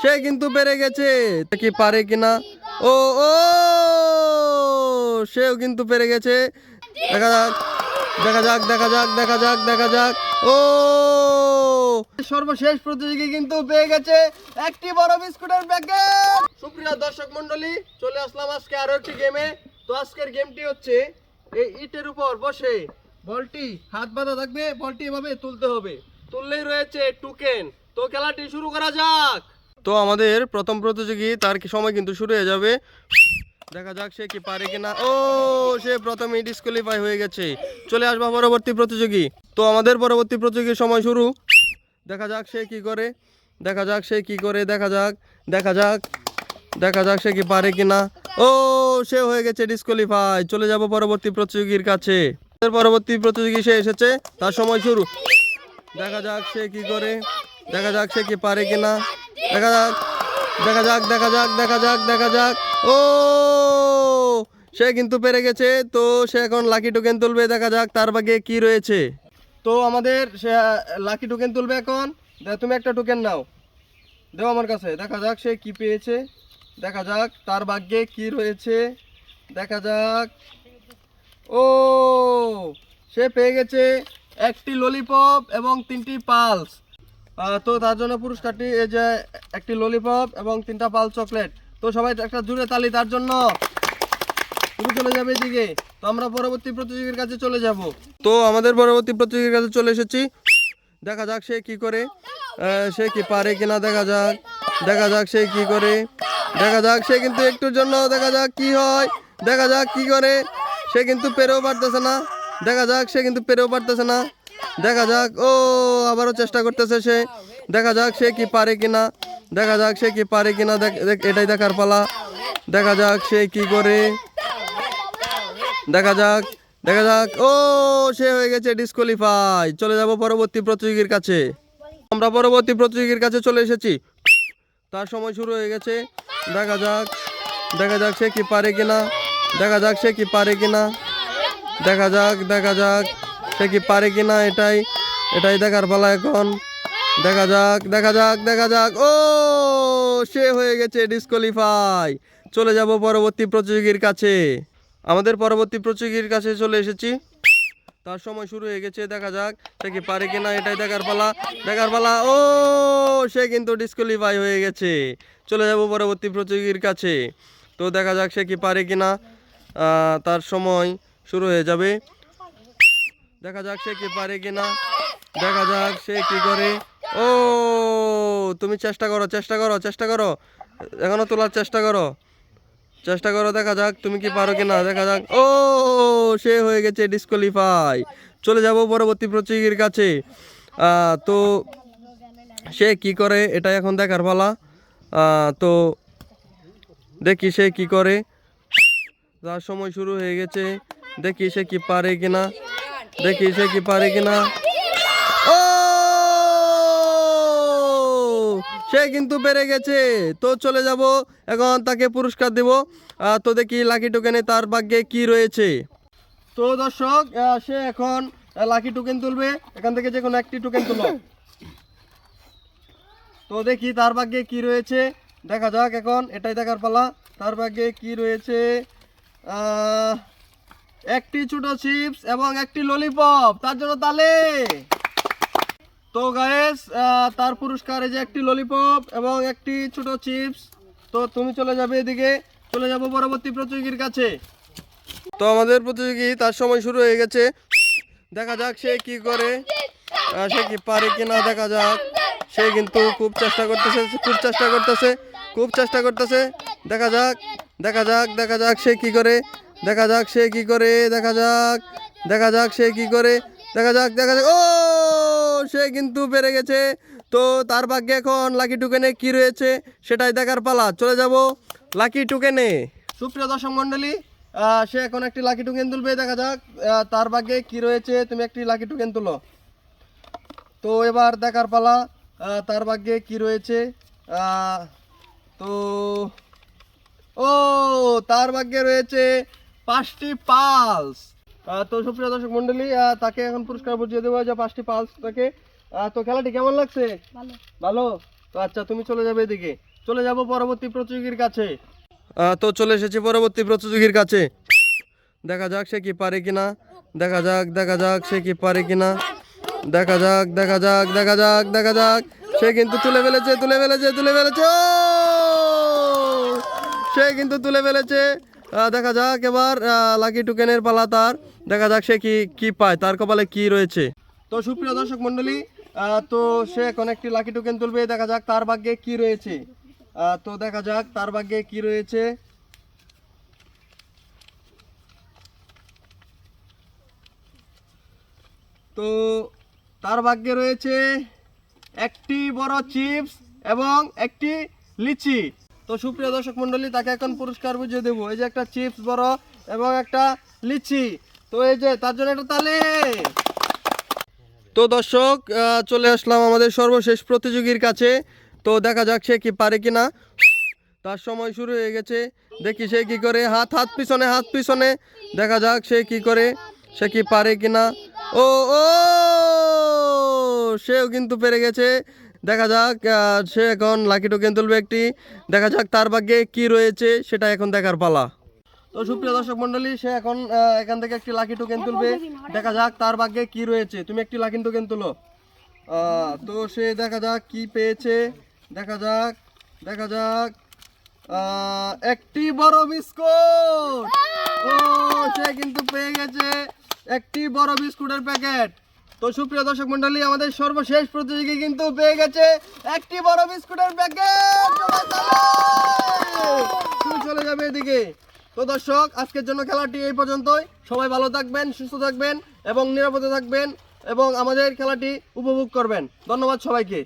সে কিন্তু পেরে গেছে, কি পারে কিনা। ও ও সেও কিন্তু পেরে গেছে। দেখা যাক, দেখা যাক, দেখা যাক, দেখা যাক, দেখা যাক। ও সর্বশেষ প্রতিযোগী কিন্তু পেয়ে গেছে একটি বড় বিস্কুটের প্যাকেট। সুপ্রিয় দর্শক মন্ডলী, চলে আসলাম আজকে আরো একটি গেমে। তো আজকের গেমটি হচ্ছে এই ইটের উপর বসে বলটি হাত বাঁধা থাকবে, বলটি এভাবে তুলতে হবে, তুললেই রয়েছে টোকেন। তো খেলাটি শুরু করা যাক। তো আমাদের প্রথম প্রতিযোগী, তার সময় কিন্তু শুরু হয়ে যাবে। দেখা যাক সে কি পারে কিনা। ও সে প্রথমেই ডিসকোয়ালিফাই হয়ে গেছে। চলে আসবা পরবর্তী প্রতিযোগী। তো আমাদের পরবর্তী প্রতিযোগীর সময় শুরু। দেখা যাক সে কি করে, দেখা যাক সে কি করে, দেখা যাক, দেখা যাক, দেখা যাক সে কি পারে কিনা। ও সে হয়ে গেছে ডিসকোয়ালিফাই। চলে যাব পরবর্তী প্রতিযোগীর কাছে। পরবর্তী প্রতিযোগী সে এসেছে, তার সময় শুরু। দেখা যাক সে কি করে, দেখা যাক সে কি পারে কিনা। দেখা যাক, দেখা যাক, দেখা যাক, দেখা যাক, দেখা যাক। ও সে কিন্তু পেরে গেছে। তো সে এখন লাকি টোকেন তুলবে। দেখা যাক তার ভাগ্যে কি রয়েছে। তো আমাদের সে লাকি টোকেন তুলবে এখন। তুমি একটা টোকেন নাও, দেও আমার কাছে। দেখা যাক সে কি পেয়েছে, দেখা যাক তার ভাগ্যে কি রয়েছে, দেখা যাক। ও সে পেয়ে গেছে একটি ললিপপ এবং 3টি পালস। তো তার জন্য পুরস্কারটি এই যে একটি ললিপপ এবং 3টা পালস চকলেট। তো সবাই একটা জুড়ে তালি তার জন্য। তুমি চলে যাবে এদিকে। তো আমরা পরবর্তী প্রতিযোগীর কাছে চলে যাব। তো আমাদের পরবর্তী প্রতিযোগীর কাছে চলে এসেছি। দেখা যাক সে কি করে, সে কি পারে কিনা। দেখা যাক, দেখা যাক সে কি করে, দেখা যাক। সে কিন্তু একটুর জন্য, দেখা যাক কি হয়, দেখা যাক কি করে। সে কিন্তু পেরেও পারতেছে না। দেখা যাক সে কিন্তু পেরেও পারতেছে না। দেখা যাক। ও আবারও চেষ্টা করতেছে সে। দেখা যাক সে কি পারে কিনা, দেখা যাক সে কি পারে কিনা। এটাই দেখার পালা। দেখা যাক সে কি করে, দেখা যাক, দেখা যাক। ও সে হয়ে গেছে ডিসকোয়ালিফাই। চলে যাব পরবর্তী প্রতিযোগীর কাছে। আমরা পরবর্তী প্রতিযোগীর কাছে চলে এসেছি। তার সময় শুরু হয়ে গেছে। দেখা যাক, দেখা যাক সে কি পারে কিনা, দেখা যাক সে কি পারে কিনা। দেখা যাক, দেখা যাক সে কি পারে কিনা। এটাই, এটাই দেখার পালা এখন। দেখা যাক, দেখা যাক, দেখা যাক। ও সে হয়ে গেছে ডিসকোয়ালিফাই। চলে যাব পরবর্তী প্রতিযোগীর কাছে। আমাদের পরবর্তী প্রতিযোগীর কাছে চলে এসেছি। তার সময় শুরু হয়ে গেছে। দেখা যাক সে কি পারে কিনা। এটাই দেখার পালা, দেখার পালা। ও সে কিন্তু ডিসকোয়ালিফাই হয়ে গেছে। চলে যাব পরবর্তী প্রতিযোগীর কাছে। তো দেখা যাক সে কি পারে কিনা। তার সময় শুরু হয়ে যাবে। দেখা যাক সে কি পারে কিনা, দেখা যাক সে কি করে। ও তুমি চেষ্টা করো, চেষ্টা করো, চেষ্টা করো, এখনো তোলার চেষ্টা করো, চেষ্টা করো। দেখা যাক তুমি কি পারো কিনা। দেখা যাক। ও সে হয়ে গেছে ডিসকোয়ালিফাই। চলে যাব পরবর্তী প্রতিযোগীর কাছে। তো সে কি করে এটা এখন দেখার পালা। তো দেখি সে কি করে। তার সময় শুরু হয়ে গেছে। দেখি সে কি পারে কিনা, দেখি সে কি পারে কিনা। ও সে কিন্তু পেরে গেছে। তো চলে যাব এখন, তাকে পুরস্কার দেব। তো দেখি লাকি টোকেনে তার ভাগ্যে কি রয়েছে। তো দর্শক, সে এখন লাকি টোকেন তুলবে। এখান থেকে যে কোনো একটি টোকেন তুলো। তো দেখি তার ভাগ্যে কি রয়েছে, দেখা যাক এখন। এটাই দেখার পালা, তার ভাগ্যে কি রয়েছে। একটি ছোট চিপস এবং একটি ললিপপ, তার জন্য তালে। তো গাইস, তার পুরস্কার এই যে একটি ললিপপ এবং একটি ছোট চিপস। তো তুমি চলে যাবে এদিকে। চলে যাব পরবর্তী প্রতিযোগীর কাছে। তো আমাদের প্রতিযোগী, তার সময় শুরু হয়ে গেছে। দেখা যাক সে কি করে, সে কি পারে কিনা। দেখা যাক। সে কিন্তু খুব চেষ্টা করতেছে, খুব চেষ্টা করতেছে, খুব চেষ্টা করতেছে। দেখা যাক, দেখা যাক, দেখা যাক সে কি করে, দেখা যাক সে কি করে, দেখা যাক, দেখা যাক সে কি করে, দেখা যাক, দেখা যাক। ও সে কিন্তু পেরে গেছে। তো তার ভাগ্যে এখন লাকি টোকেনে কি রয়েছে সেটাই দেখার পালা। চলে যাব লাকি টোকেনে। সুপ্রিয় দর্শক মণ্ডলী, সে এখন একটি লাকি টোকেন তুলবে। দেখা যাক তার ভাগ্যে কি রয়েছে। তুমি একটি লাকি টোকেন তুলো। তো এবার দেখার পালা, তার ভাগ্যে কি রয়েছে। তো ও তার ভাগ্যে রয়েছে 5টি পালস। তো সুপ্রিয় দর্শক মন্ডলী, তাকে এখন পুরস্কার বুঝিয়ে দেবো যে 5টি পালস তাকে। তো খেলাটি কেমন লাগছে? ভালো, ভালো। তো আচ্ছা, তুমি চলে যাবে এদিকে। চলে যাব পরবর্তী প্রতিযোগীর কাছে। তো চলে এসেছি পরবর্তী প্রতিযোগীর কাছে। দেখা যাক সে কি পারে কিনা, দেখা যাক সে কি পারে কিনা, দেখা যাক সে কিন্তু তুলে ফেলেছে। সে কিন্তু তুলে ফেলেছে। দেখা যাক এবার লাকি টোকেনের পালা তার। দেখা যাক সে কি পায়, তার কপালে কি রয়েছে। তো সুপ্রিয় দর্শক মণ্ডলী, তো সে এখন একটি লাকি টোকেন তুলবে। দেখা যাক তার ভাগ্যে কি রয়েছে। তো দেখা যাক তার ভাগ্যে কি রয়েছে। তো তার ভাগ্যে রয়েছে একটি বড় চিপস এবং একটি লিচি। তো সুপ্রিয় দর্শক মণ্ডলী, তাকে এখন পুরস্কার বুঝিয়ে দেবো। এই যে একটা চিপস বড় এবং একটা লিচি। তো এই যে তার জন্য একটা তালে। তো দর্শক, চলে আসলাম আমাদের সর্বশেষ প্রতিযোগীর কাছে। তো দেখা যাক সে কি পারে কিনা। তার সময় শুরু হয়ে গেছে। দেখি সে কি করে। হাত পিছনে। দেখা যাক সে কি করে, সে কি পারে কিনা। ও সেও কিন্তু পেরে গেছে। দেখা যাক সে এখন লাকি টোকেন তুলবে একটি। দেখা যাক তার ভাগ্যে কি রয়েছে, সেটা এখন দেখার পালা। তো সুপ্রিয় দর্শক মণ্ডলী, সে এখন এখান থেকে একটি লাকি টোকেন তুলবে। দেখা যাক তার ভাগ্যে কি রয়েছে। তুমি একটি লাকি টোকেন তুলো। তো সে দেখা যাক কি পেয়েছে। দেখা যাক একটি বড় বিস্কুট। ও সে কিন্তু পেয়ে গেছে একটি বড় বিস্কুটের প্যাকেট। তো সুপ্রিয় দর্শক মণ্ডলী, আমাদের সর্বশেষ প্রতিযোগী কিন্তু পেয়ে গেছে একটি বড় বিস্কুটের প্যাকেট। তুমি চলে যাবে এদিকে। তো দর্শক, আজকের জন্য খেলাটি এই পর্যন্তই। সবাই ভালো থাকবেন, সুস্থ থাকবেন এবং নিরাপদে থাকবেন এবং আমাদের খেলাটি উপভোগ করবেন। ধন্যবাদ সবাইকে।